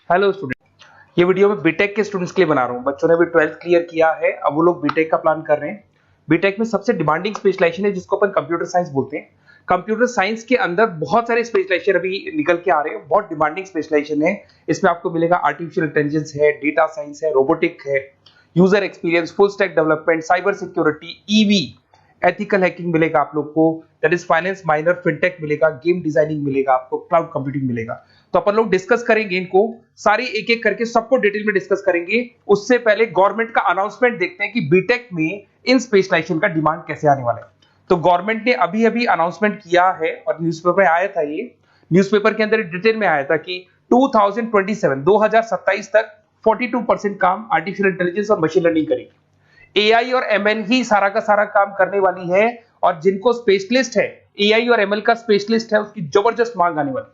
Hello student, ये video मैं BTech के स्टूडेंट्स के लिए बना रहा हूँ। बच्चों ने भी 12th क्लियर किया है, अब वो लोग बीटेक का प्लान कर रहे हैं। बीटेक में सबसे डिमांडिंग स्पेशलाइजेशन है जिसको अपन कंप्यूटर साइंस बोलते हैं। कंप्यूटर साइंस के अंदर बहुत सारे स्पेशलाइजेशन अभी निकल के आ रहे हैं, बहुत डिमांडिंग स्पेशलाइजेशन है। इसमें आपको मिलेगा आर्टिफिशियल इंटेलिजेंस है, डेटा साइंस है, रोबोटिक है, user experience, full stack development, cyber security, EV, ethical hacking मिलेगा आप लोग को, that is finance minor, fintech मिलेगा, गेम डिजाइनिंग मिलेगा, आपको क्लाउड कंप्यूटिंग मिलेगा। तो अपन लोग डिस्कस करेंगे इनको सारी एक एक करके, सबको डिटेल में डिस्कस करेंगे। उससे पहले गवर्नमेंट का अनाउंसमेंट देखते हैं कि बीटेक में इन स्पेशलाइजेशन का डिमांड कैसे आने वाला है। तो गवर्नमेंट ने अभी अभी अनाउंसमेंट किया है और न्यूज़पेपर में आया था, ये न्यूज़पेपर के अंदर डिटेल में आया था कि 2027 तक 42% काम आर्टिफिशियल इंटेलिजेंस और मशीन लर्निंग करेगी। एआई और एमएल ही सारा का सारा काम करने वाली है, और जिनको स्पेशलिस्ट है, एआई और एमएल का स्पेशलिस्ट है, उसकी जबरदस्त मांग आने वाली है।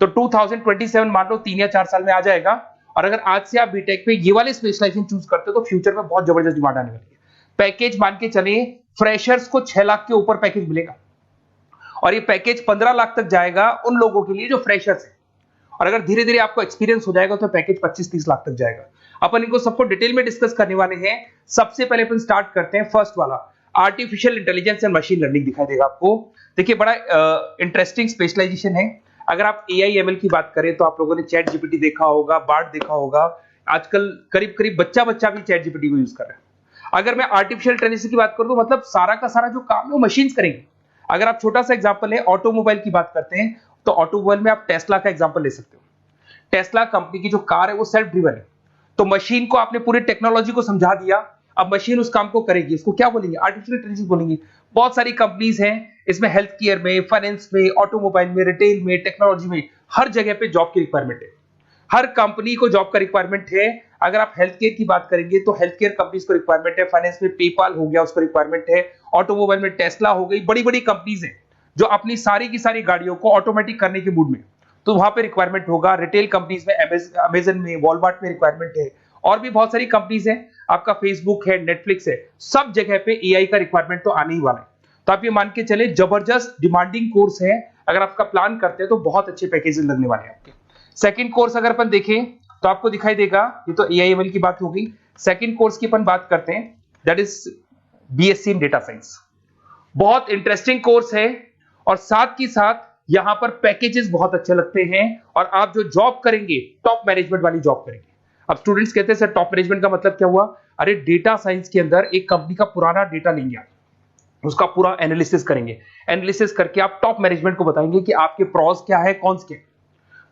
तो 2027 मान लो 3 या 4 साल में आ जाएगा। और अगर आज से आप बीटेक पे ये वाले स्पेशलाइजेशन चूज करते हो तो फ्यूचर में बहुत जबरदस्त डिमांड आने वाली है। पैकेज मान के चले, फ्रेशर्स को 6 लाख के ऊपर पैकेज मिलेगा, और ये पैकेज 15 लाख तक जाएगा उन लोगों के लिए जो फ्रेशर्स है। और अगर धीरे धीरे आपको एक्सपीरियंस हो जाएगा तो पैकेज 25-30 लाख तक जाएगा। अपन इनको सबको डिटेल में डिस्कस करने वाले हैं। सबसे पहले अपन स्टार्ट करते हैं फर्स्ट वाला, artificial intelligence and machine learning दिखाई देगा आपको। देखिए, बड़ा इंटरेस्टिंग स्पेशलाइजेशन है। अगर आप एआई एमएल की बात करें तो आप लोगों ने चैट जीपीटी देखा होगा, बार्ड देखा होगा। आजकल करीब करीब बच्चा भी चैट जीपीटी को यूज कर रहा है। अगर मैं आर्टिफिशियल इंटेलिजेंस की बात करूं तो मतलब सारा का सारा जो काम है वो मशीन्स करेंगे। अगर आप छोटा सा एग्जांपल है, ऑटोमोबाइल की बात करते हैं तो ऑटोमोबाइल में आप टेस्ला का एग्जांपल ले सकते हो। टेस्ला कंपनी की जो कार है वो सेल्फ ड्रिवन है। तो मशीन को आपने पूरी टेक्नोलॉजी को समझा दिया, अब मशीन उस काम को करेगी। इसको क्या बोलेंगे? आर्टिफिशियल इंटेलिजेंस बोलेंगे। बहुत सारी कंपनीज हैं इसमें, हेल्थ केयर में, फाइनेंस में, ऑटोमोबाइल में, रिटेल में, टेक्नोलॉजी में, हर जगह पे जॉब की रिक्वायरमेंट है। हर कंपनी को जॉब का रिक्वायरमेंट है। अगर आप हेल्थ केयर की बात करेंगे तो हेल्थ केयर कंपनीज को रिक्वायरमेंट है, फाइनेंस में पेपाल हो गया उसको रिक्वायरमेंट है, ऑटोमोबाइल में टेस्ला हो गई, बड़ी बड़ी कंपनीज हैं जो अपनी सारी की सारी गाड़ियों को ऑटोमेटिक करने के मूड में, तो वहां पे रिक्वायरमेंट होगा। रिटेल कंपनीज में अमेजन में, वॉलमार्ट में रिक्वायरमेंट है, और भी बहुत सारी कंपनीज हैं, आपका फेसबुक है, नेटफ्लिक्स है, सब जगह पे एआई का रिक्वायरमेंट तो आने ही वाला है। तो आप ये मान के चले जबरदस्त डिमांडिंग कोर्स है। अगर आपका प्लान करते हैं तो बहुत अच्छे पैकेजेस लगने वाले हैं आपके। सेकंड कोर्स अगर अपन देखें तो आपको दिखाई देगा, ये तो एआई एमएल की बात हो गई। सेकंड कोर्स की अपन बात करते हैं, that is BSc in data science. बहुत इंटरेस्टिंग कोर्स है, और साथ ही साथ यहां पर पैकेजेस बहुत अच्छे लगते हैं, और आप जो जॉब करेंगे टॉप मैनेजमेंट वाली जॉब करेंगे। अब स्टूडेंट्स कहते हैं सर टॉप मैनेजमेंट का मतलब क्या हुआ? अरे डेटा साइंस के अंदर एक कंपनी का पुराना डेटा लेंगे आप, उसका पूरा एनालिसिस करेंगे, एनालिसिस करके आप टॉप मैनेजमेंट को बताएंगे कि आपके प्रॉस क्या है, कॉन्स क्या है,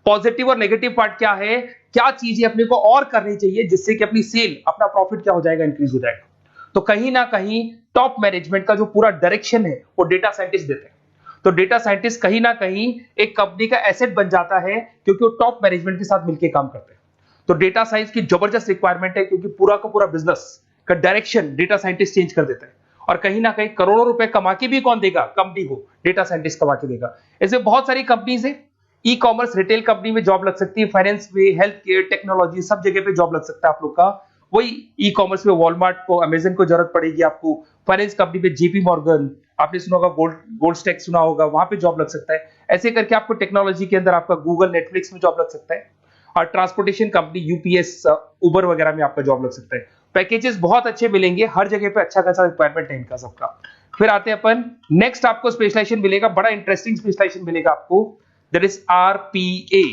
पॉजिटिव और नेगेटिव पार्ट क्या है, क्या चीजें अपने को और करनी चाहिए जिससे कि अपनी सेल, अपना प्रॉफिट क्या हो जाएगा, इंक्रीज हो जाएगा। तो कहीं ना कहीं टॉप मैनेजमेंट का जो पूरा डायरेक्शन है वो डेटा साइंटिस्ट देते हैं। तो डेटा साइंटिस्ट कहीं ना कहीं एक कंपनी का एसेट बन जाता है, क्योंकि वो टॉप मैनेजमेंट के साथ मिलकर काम करते हैं। तो डेटा साइंस की जबरदस्त रिक्वायरमेंट है, क्योंकि पूरा का पूरा बिजनेस का डायरेक्शन डेटा साइंटिस्ट चेंज कर देता है। और कहीं ना कहीं करोड़ों रुपए कमा के भी कौन देगा? कंपनी को डेटा साइंटिस्ट कमा के देगा। ऐसे बहुत सारी कंपनीज है, ई कॉमर्स, रिटेल कंपनी में जॉब लग सकती है, फाइनेंस में, हेल्थ केयर, टेक्नोलॉजी, सब जगह पे जॉब लग सकता है आप लोग का। वही ई कॉमर्स में वॉलमार्ट को, अमेजन को जरूरत पड़ेगी आपको। फाइनेंस कंपनी में जेपी मॉर्गन, आपने सुना होगा, गोल्ड स्टैक सुना होगा, वहां पे जॉब लग सकता है। ऐसे करके आपको टेक्नोलॉजी के अंदर आपका गूगल, नेटफ्लिक्स में जॉब लग सकता है। और ट्रांसपोर्टेशन कंपनी, यूपीएस, उबर वगैरह में आपका जॉब लग सकता है। पैकेजेस बहुत अच्छे मिलेंगे, हर जगह पे अच्छा खासा रिक्वायरमेंट है इनका सबका। फिर आते हैं अपन नेक्स्ट, आपको स्पेशलाइजेशन मिलेगा, बड़ा इंटरेस्टिंग स्पेशलाइजेशन मिलेगा आपको, that is RPA,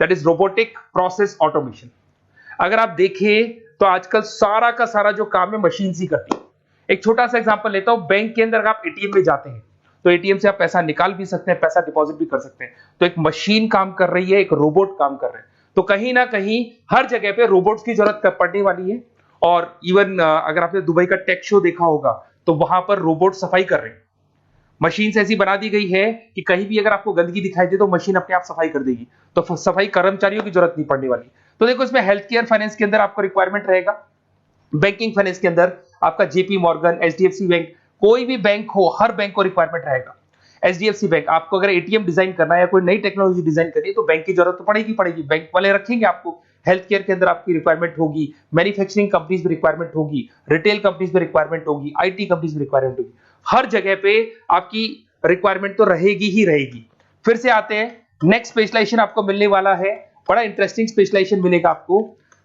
that is robotic process automation. अगर आप देखें तो आजकल सारा का सारा जो काम है मशीन ही करती है। एक छोटा सा एग्जांपल लेता हूं, बैंक के अंदर अगर आप एटीएम में जाते हैं तो एटीएम से आप पैसा निकाल भी सकते हैं, पैसा डिपॉजिट भी कर सकते हैं। तो एक मशीन काम कर रही है, एक रोबोट काम कर रहे हैं। तो कहीं ना कहीं हर जगह पे रोबोट्स की जरूरत पड़ने वाली है। और इवन अगर आपने दुबई का टेक शो देखा होगा तो वहां पर रोबोट सफाई कर रहे हैं। मशीन ऐसी बना दी गई है कि कहीं भी अगर आपको गंदगी दिखाई दे तो मशीन अपने आप सफाई कर देगी। तो सफाई कर्मचारियों की जरूरत नहीं पड़ने वाली। तो देखो, इसमें हेल्थ केयर, फाइनेंस के अंदर आपको रिक्वायरमेंट रहेगा। बैंकिंग फाइनेंस के अंदर आपका जेपी मॉर्गन, एचडीएफसी बैंक, कोई भी बैंक हो, हर बैंक को रिक्वायरमेंट रहेगा। एचडीएफसी बैंक, आपको अगर एटीएम डिजाइन करना है या कोई नई टेक्नोलॉजी डिजाइन करनी है तो बैंक की जरूरत तो पड़ेगी, बैंक वाले रखेंगे आपको। हेल्थ केयर के अंदर आपकी रिक्वायरमेंट होगी, मैन्युफैक्चरिंग कंपनीज में रिक्वायरमेंट होगी, रिटेल कंपनीज में रिक्वायरमेंट होगी, आईटी कंपनीज में रिक्वायरमेंट होगी। हर जगह पे आपकी रिक्वायरमेंट तो रहेगी ही रहेगी। फिर से आते हैं, नेक्स्ट स्पेशलाइजेशन आपको मिलने वाला है बड़ा इंटरेस्टिंग स्पेशलाइजेशन मिलेगा आपको,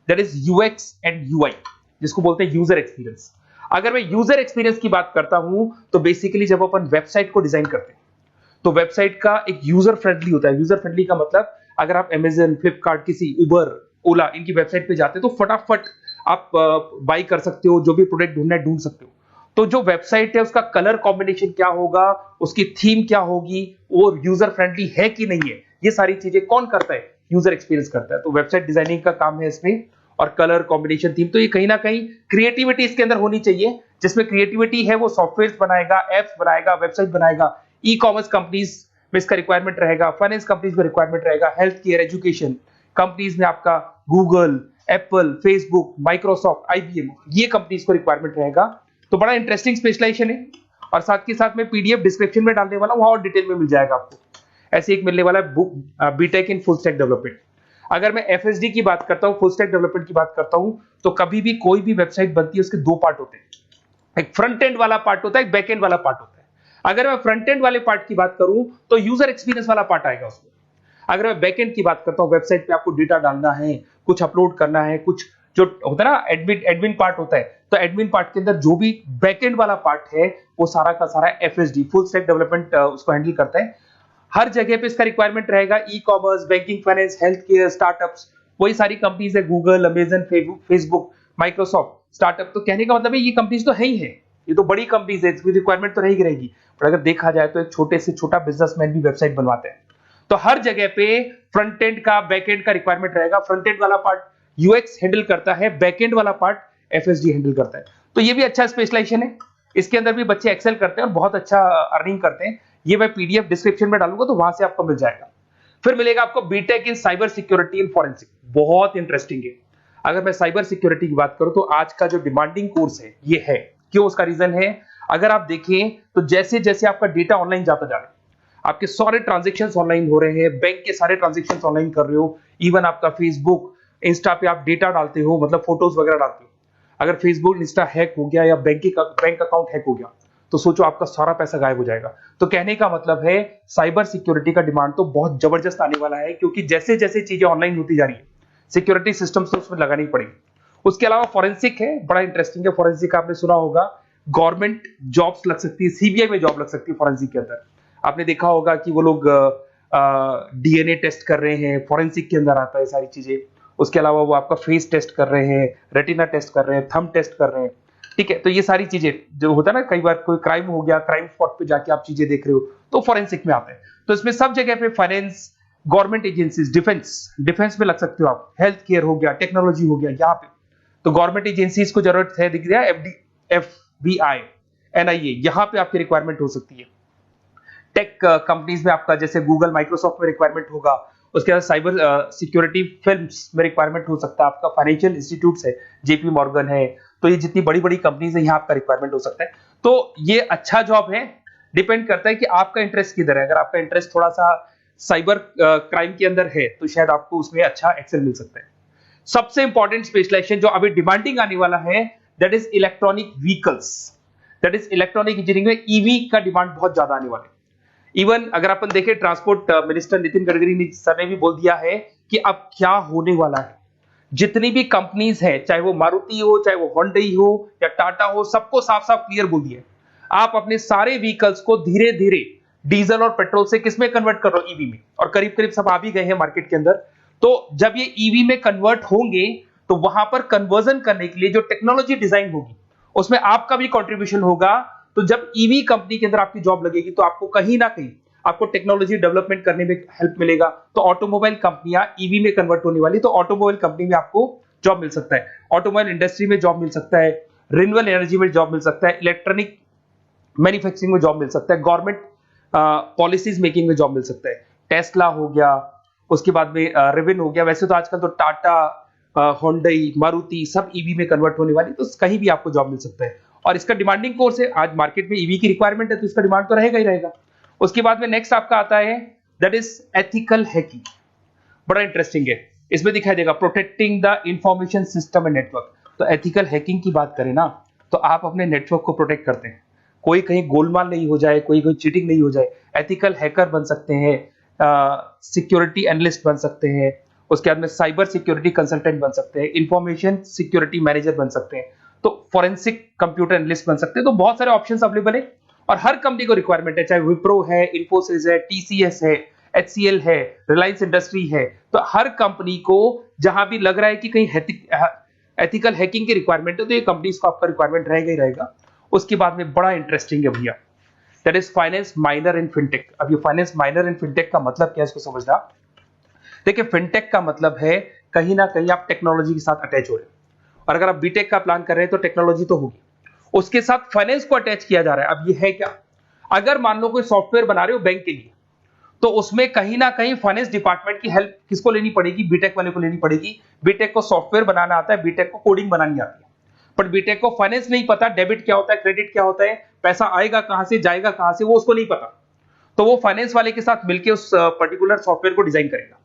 that is UX and UI, जिसको बोलते हैं यूजर एक्सपीरियंस। अगर मैं यूजर एक्सपीरियंस की बात करता हूं तो बेसिकली जब अपन वेबसाइट को डिजाइन करते हैं तो वेबसाइट का एक यूजर फ्रेंडली होता है। यूजर फ्रेंडली का मतलब अगर आप अमेजन, फ्लिपकार्ट, किसी उबर, ओला इनकी वेबसाइट पे जाते हैं तो फटाफट आप बाई कर सकते हो, जो भी प्रोडक्ट ढूंढना है ढूंढ सकते हो। तो जो वेबसाइट है उसका कलर कॉम्बिनेशन क्या होगा, उसकी थीम क्या होगी, वो यूजर फ्रेंडली है कि नहीं है, ये सारी चीजें कौन करता है, यूजर एक्सपीरियंस करता है। तो वेबसाइट डिजाइनिंग का काम है इसमें, और कलर कॉम्बिनेशन, थीम, तो ये कहीं ना कहीं क्रिएटिविटी इसके अंदर होनी चाहिए। जिसमें क्रिएटिविटी है वो सॉफ्टवेयर बनाएगा, एप्स बनाएगा, वेबसाइट बनाएगा। ई कॉमर्स कंपनीज में इसका रिक्वायरमेंट रहेगा, फाइनेंस कंपनीज में रिक्वायरमेंट रहेगा, हेल्थ केयर, एजुकेशन कंपनीज में आपका Google, Apple, Facebook, Microsoft, IBM, ये कंपनीज को रिक्वायरमेंट रहेगा। तो बड़ा इंटरेस्टिंग स्पेशलाइजेशन है। और साथ के साथ में पीडीएफ डिस्क्रिप्शन में डालने वाला हूं, वहां और डिटेल में मिल जाएगा आपको। ऐसे एक मिलने वाला है book, BTech in full stack development. अगर मैं एफएसडी की बात करता हूं, फुल स्टैक डेवलपमेंट की बात करता हूं, तो कभी भी कोई भी वेबसाइट बनती है उसके दो पार्ट होते हैं, एक फ्रंट एंड वाला पार्ट होता है, एक बैक एंड वाला पार्ट होता है। अगर मैं फ्रंट एंड वाले पार्ट की बात करूं तो यूजर एक्सपीरियंस वाला पार्ट आएगा उसमें। अगर मैं बैक एंड की बात करता हूं, वेबसाइट पे आपको डेटा डालना है, कुछ अपलोड करना है, कुछ जो होता है ना एडमिन पार्ट होता है, तो एडमिन पार्ट के अंदर जो भी बैक एंड वाला पार्ट है वो सारा का सारा एफएसडी, फुल स्टैक डेवलपमेंट, उसको हैंडल करता है। हर जगह पे इसका रिक्वायरमेंट रहेगा। E commerce, banking, finance, health care, startups, वही सारी कंपनीज है, Google, Amazon, Facebook, Microsoft, startup. तो कहने का मतलब है ये कंपनीज तो है ही है, ये तो बड़ी कंपनीज है, इसकी रिक्वायरमेंट तो रहेगी रहेगी। पर अगर देखा जाए तो एक छोटे से छोटा बिजनेसमैन भी वेबसाइट बनवाते हैं। तो हर जगह पे फ्रंट एंड का, बैक एंड का रिक्वायरमेंट रहेगा। फ्रंट एंड वाला पार्ट यूएक्स हैंडल करता है, बैक एंड वाला पार्ट एफएसडी हैंडल करता है। तो ये भी अच्छा स्पेशलाइजेशन है। इसके अंदर भी बच्चे एक्सेल करते हैं और बहुत अच्छा अर्निंग करते हैं। ये मैं पीडीएफ डिस्क्रिप्शन में डालूंगा तो वहां से आपको मिल जाएगा। फिर मिलेगा आपको BTech in cyber security and forensic, बहुत इंटरेस्टिंग है। अगर मैं साइबर सिक्योरिटी की बात करूं तो आज का जो डिमांडिंग कोर्स है ये है। क्यों? उसका रीजन है, अगर आप देखें तो जैसे जैसे आपका डेटा ऑनलाइन जाता जा रहा है, आपके सारे ट्रांजेक्शंस ऑनलाइन हो रहे हैं, बैंक के सारे ट्रांजेक्शंस ऑनलाइन कर रहे हो, इवन आपका फेसबुक, इंस्टा पे आप डेटा डालते हो, मतलब फोटोज वगैरह डालते हो। अगर फेसबुक, इंस्टा हैक हो गया या बैंक अकाउंट हैक हो गया तो सोचो आपका सारा पैसा गायब हो जाएगा। तो कहने का मतलब है साइबर सिक्योरिटी का डिमांड तो बहुत जबरदस्त आने वाला है, क्योंकि जैसे जैसे चीजें ऑनलाइन होती जा रही है सिक्योरिटी सिस्टम्स तो उसमें लगानी पड़ेगी। उसके अलावा फॉरेंसिक है, बड़ा इंटरेस्टिंग है। फॉरेंसिक आपने सुना होगा, गवर्नमेंट जॉब्स लग सकती है, सीबीआई में जॉब लग सकती है फॉरेंसिक के अंदर। आपने देखा होगा कि वो लोग डीएनए टेस्ट कर रहे हैं, फॉरेंसिक के अंदर आता है सारी चीजें। उसके अलावा वो आपका फेस टेस्ट कर रहे हैं, रेटिना टेस्ट कर रहे हैं, थंब टेस्ट कर रहे हैं, ठीक है। तो ये सारी चीजें जो होता है ना, कई बार कोई क्राइम हो गया, क्राइम स्पॉट पे जाके आप चीजें देख रहे हो तो फॉरेंसिक में आता है। तो इसमें सब जगह पे फाइनेंस, गवर्नमेंट एजेंसीज, डिफेंस में लग सकते हो आप, हेल्थ केयर हो गया, टेक्नोलॉजी हो गया, यहाँ पे तो गवर्नमेंट एजेंसीज को जरूरत है, दिख गया एफबीआई, एनआईए, यहाँ पे आपकी रिक्वायरमेंट हो सकती है। टेक कंपनीज में आपका जैसे गूगल, माइक्रोसॉफ्ट में रिक्वायरमेंट होगा। उसके बाद साइबर सिक्योरिटी फिल्म्स में रिक्वायरमेंट हो सकता है आपका, फाइनेंशियल इंस्टीट्यूट्स है, जेपी मॉर्गन है, तो ये जितनी बड़ी बड़ी कंपनीज है यहाँ आपका रिक्वायरमेंट हो सकता है। तो ये अच्छा जॉब है, डिपेंड करता है कि आपका इंटरेस्ट किधर है। अगर आपका इंटरेस्ट थोड़ा सा साइबर क्राइम के अंदर है तो शायद आपको उसमें अच्छा एक्सेल मिल सकता है। सबसे इंपॉर्टेंट स्पेशलाइजेशन जो अभी डिमांडिंग आने वाला है, that is electronic vehicles, that is electronic engineering में ईवी का डिमांड बहुत ज्यादा आने वाला है। इवन अगर अपन देखें, transport minister Nitin Gadkari sir ने भी बोल दिया है कि अब क्या होने वाला है, जितनी भी कंपनीज है, चाहे वो मारुति हो, चाहे वो होंडई हो या टाटा हो, सबको साफ साफ क्लियर बोल दिया, आप अपने सारे व्हीकल्स को धीरे धीरे डीजल और पेट्रोल से किसमें कन्वर्ट कर रहे हो, ईवी में। और करीब करीब सब आ भी गए हैं मार्केट के अंदर। तो जब ये ईवी में कन्वर्ट होंगे तो वहां पर कन्वर्जन करने के लिए जो टेक्नोलॉजी डिजाइन होगी उसमें आपका भी कंट्रीब्यूशन होगा। तो जब ईवी कंपनी के अंदर आपकी जॉब लगेगी तो आपको कहीं ना कहीं आपको टेक्नोलॉजी डेवलपमेंट करने में हेल्प मिलेगा। तो ऑटोमोबाइल कंपनियां ईवी में कन्वर्ट होने वाली, तो ऑटोमोबाइल कंपनी में आपको जॉब मिल सकता है, ऑटोमोबाइल इंडस्ट्री में जॉब मिल सकता है, रिन्यूएबल एनर्जी में जॉब मिल सकता है, इलेक्ट्रॉनिक मैन्युफैक्चरिंग में जॉब मिल सकता है, गवर्नमेंट पॉलिसीज मेकिंग में जॉब मिल सकता है। टेस्ला हो गया, उसके बाद में रिविन हो गया। वैसे तो आजकल तो टाटा, होंडई, मारुति सब ईवी में कन्वर्ट होने वाली, तो कहीं भी आपको जॉब मिल सकता है। और इसका डिमांडिंग कोर्स है, आज मार्केट में ईवी की रिक्वायरमेंट है तो इसका डिमांड तो रहेगा ही रहेगा। उसके बाद में नेक्स्ट आपका आता है दैट इज एथिकल हैकिंग, बड़ा इंटरेस्टिंग है। इसमें दिखाई देगा protecting the information system and network. तो एथिकल हैकिंग की बात करें ना, तो आप अपने नेटवर्क को प्रोटेक्ट करते हैं, कोई कहीं गोलमाल नहीं हो जाए, कोई चीटिंग नहीं हो जाए। एथिकल हैकर बन सकते हैं, सिक्योरिटी एनालिस्ट बन सकते हैं, उसके बाद में साइबर सिक्योरिटी कंसल्टेंट बन सकते हैं, इंफॉर्मेशन सिक्योरिटी मैनेजर बन सकते हैं, तो फॉरेंसिक कंप्यूटर एनालिस्ट बन सकते हैं। तो बहुत सारे ऑप्शंस अवेलेबल है और हर कंपनी को रिक्वायरमेंट है, चाहे विप्रो है, इन्फोसिस है, टीसीएस है, एचसीएल है, रिलायंस इंडस्ट्री है। तो हर कंपनी को जहां भी लग रहा है कि कहीं एथिकल हैकिंग की रिक्वायरमेंट है तो ये कंपनीज को आपका रिक्वायरमेंट रहेगा ही रहेगा। उसके बाद में बड़ा इंटरेस्टिंग है भैया, that is finance minor in fintech. अब ये फाइनेंस माइनर इन फिनटेक का मतलब क्या है इसको समझना। देखिए फिनटेक का मतलब है कहीं ना कहीं आप टेक्नोलॉजी के साथ अटैच हो रहे हैं, और अगर आप बीटेक का प्लान कर रहे हैं तो टेक्नोलॉजी तो होगी, उसके साथ फाइनेंस को अटैच किया जा रहा है। अब ये है क्या, अगर मान लो कोई सॉफ्टवेयर बना रहे हो बैंक के लिए, तो उसमें कहीं ना कहीं फाइनेंस डिपार्टमेंट की हेल्प किसको लेनी पड़ेगी, बीटेक वाले को लेनी पड़ेगी। बीटेक को सॉफ्टवेयर बनाना आता है, बीटेक को कोडिंग बनानी आती है, बट बीटेक को फाइनेंस नहीं पता, डेबिट क्या होता है, क्रेडिट क्या होता है, पैसा आएगा कहां से जाएगा कहां से, वो उसको नहीं पता। तो वो फाइनेंस वाले के साथ मिलकर उस पर्टिकुलर सॉफ्टवेयर को डिजाइन करेगा।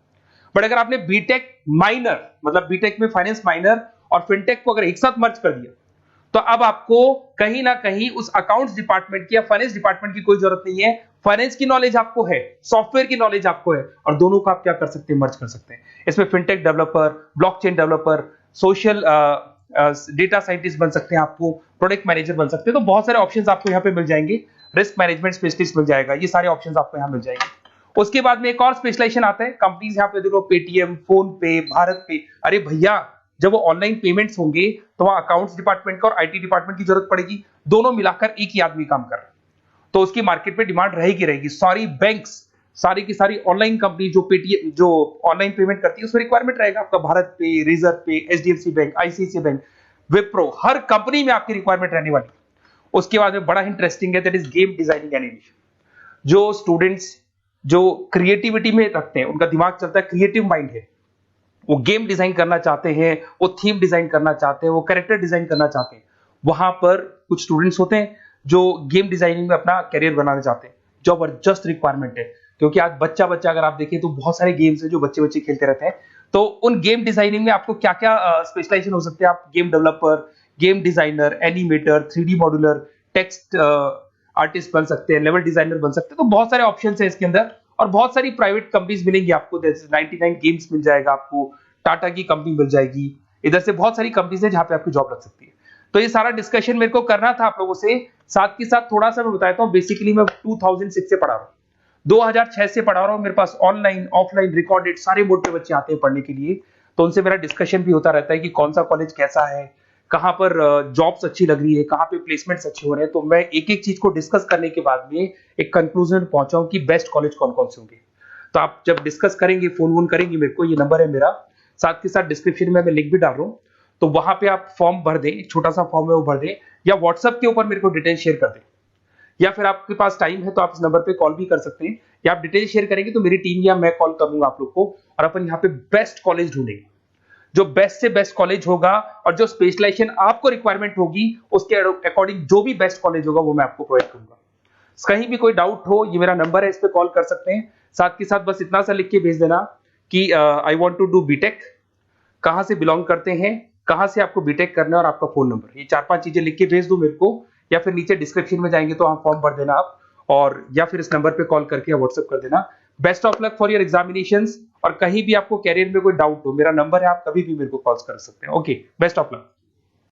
बट अगर आपने बीटेक माइनर मतलब बीटेक में फाइनेंस माइनर और फिनटेक को अगर एक साथ मर्ज कर दिया, तो अब आपको कहीं ना कहीं उस अकाउंट्स डिपार्टमेंट की या फाइनेंस डिपार्टमेंट की कोई जरूरत नहीं है। फाइनेंस की नॉलेज आपको है, सॉफ्टवेयर की नॉलेज आपको है, और दोनों को आप क्या कर सकते हैं, मर्ज कर सकते हैं। इसमें fintech developer, blockchain developer, social data scientist बन सकते हैं, आपको प्रोडक्ट मैनेजर बन सकते हैं। तो बहुत सारे ऑप्शंस आपको यहाँ पे मिल जाएंगे, रिस्क मैनेजमेंट स्पेशलिस्ट मिल जाएगा, ये सारे ऑप्शंस आपको यहाँ मिल जाएंगे। उसके बाद में एक और स्पेशलाइजेशन आता है, कंपनीज यहाँ पे देखो पेटीएम, फोन पे, भारत पे। अरे भैया जब वो ऑनलाइन पेमेंट्स होंगे तो वहां अकाउंट्स डिपार्टमेंट का और आईटी डिपार्टमेंट की जरूरत पड़ेगी, दोनों मिलाकर एक ही आदमी काम कर रहा है, तो उसकी मार्केट में डिमांड रहेगी रहेगी। सारी बैंक्स, सारी की सारी ऑनलाइन कंपनी जो पेटीएम जो ऑनलाइन पेमेंट करती है उसमें रिक्वायरमेंट रहेगा आपका, भारत पे, Razorpay, HDFC bank, ICICI bank, Wipro, हर कंपनी में आपकी रिक्वायरमेंट रहने वाली है। उसके बाद में बड़ा इंटरेस्टिंग है, that is game designing animation. जो स्टूडेंट्स जो क्रिएटिविटी में रखते हैं, उनका दिमाग चलता है, क्रिएटिव माइंड है, वो गेम डिजाइन करना चाहते हैं, वो थीम डिजाइन करना चाहते हैं, वो कैरेक्टर डिजाइन करना चाहते हैं, वहां पर कुछ स्टूडेंट्स होते हैं जो गेम डिजाइनिंग में अपना करियर बनाना चाहते हैं। जबरदस्त रिक्वायरमेंट है, क्योंकि आज बच्चा बच्चा अगर आप देखें तो बहुत सारे गेम्स हैं जो बच्चे बच्चे खेलते रहते हैं। तो उन गेम डिजाइनिंग में आपको क्या क्या स्पेशलाइजेशन हो सकते हैं, आप game developer, game designer, animator, 3D modular, text artist बन सकते हैं, लेवल डिजाइनर बन सकते हैं। तो बहुत सारे ऑप्शंस हैं इसके अंदर, और बहुत सारी प्राइवेट कंपनीज मिलेंगी आपको, जैसे 99 गेम्स मिल जाएगा आपको, टाटा की कंपनी मिल जाएगी, इधर से बहुत सारी कंपनीज है जहां पे आपकी जॉब लग सकती है। तो ये सारा डिस्कशन मेरे को करना था आप लोगों से, साथ के साथ थोड़ा सा मैं बताता हूँ। बेसिकली मैं 2006 से पढ़ा रहा हूँ, 2006 से पढ़ा रहा हूँ, मेरे पास ऑनलाइन ऑफलाइन रिकॉर्डेड सारे मोड पे बच्चे आते हैं पढ़ने के लिए, तो उनसे मेरा डिस्कशन भी होता रहता है कि कौन सा कॉलेज कैसा है, कहाँ पर जॉब्स अच्छी लग रही है, कहाँ पे प्लेसमेंट्स अच्छे हो रहे हैं। तो मैं एक एक चीज को डिस्कस करने के बाद में एक कंक्लूजन पहुंचा हूं कि बेस्ट कॉलेज कौन कौन से होंगे। तो आप जब डिस्कस करेंगे, फोन वोन करेंगे मेरे को, ये नंबर है मेरा, साथ के साथ डिस्क्रिप्शन में मैं लिंक भी डाल रहा हूँ, तो वहां पे आप फॉर्म भर दें, एक छोटा सा फॉर्म है वो भर दें, या व्हाट्सएप के ऊपर मेरे को डिटेल शेयर कर दें, या फिर आपके पास टाइम है तो आप इस नंबर पे कॉल भी कर सकते हैं, या आप डिटेल शेयर करेंगे तो मेरी टीम या मैं कॉल कर लूंगा आप लोग को, और अपन यहाँ पे बेस्ट कॉलेज ढूंढेंगे। जो बेस्ट से बेस्ट कॉलेज होगा और जो स्पेशलाइजेशन आपको रिक्वायरमेंट होगी उसके अकॉर्डिंग जो भी बेस्ट कॉलेज होगा वो मैं आपको प्रोवाइड करूंगा। कहीं भी कोई डाउट हो, ये मेरा नंबर है, इस पे कॉल कर सकते हैं। साथ के साथ बस इतना सा लिख के भेज देना कि I want to do BTech, कहां से बिलोंग करते हैं, कहां से आपको बीटेक करना है, और आपका फोन नंबर, ये 4-5 चीजें लिख के भेज दो मेरे को, या फिर नीचे डिस्क्रिप्शन में जाएंगे तो आप फॉर्म भर देना आप, और या फिर इस नंबर पे कॉल करके या व्हाट्सएप कर देना। Best of luck for your examinations, और कहीं भी आपको कैरियर में कोई डाउट हो, मेरा नंबर है, आप कभी भी मेरे को कॉल कर सकते हैं। Okay, best of luck.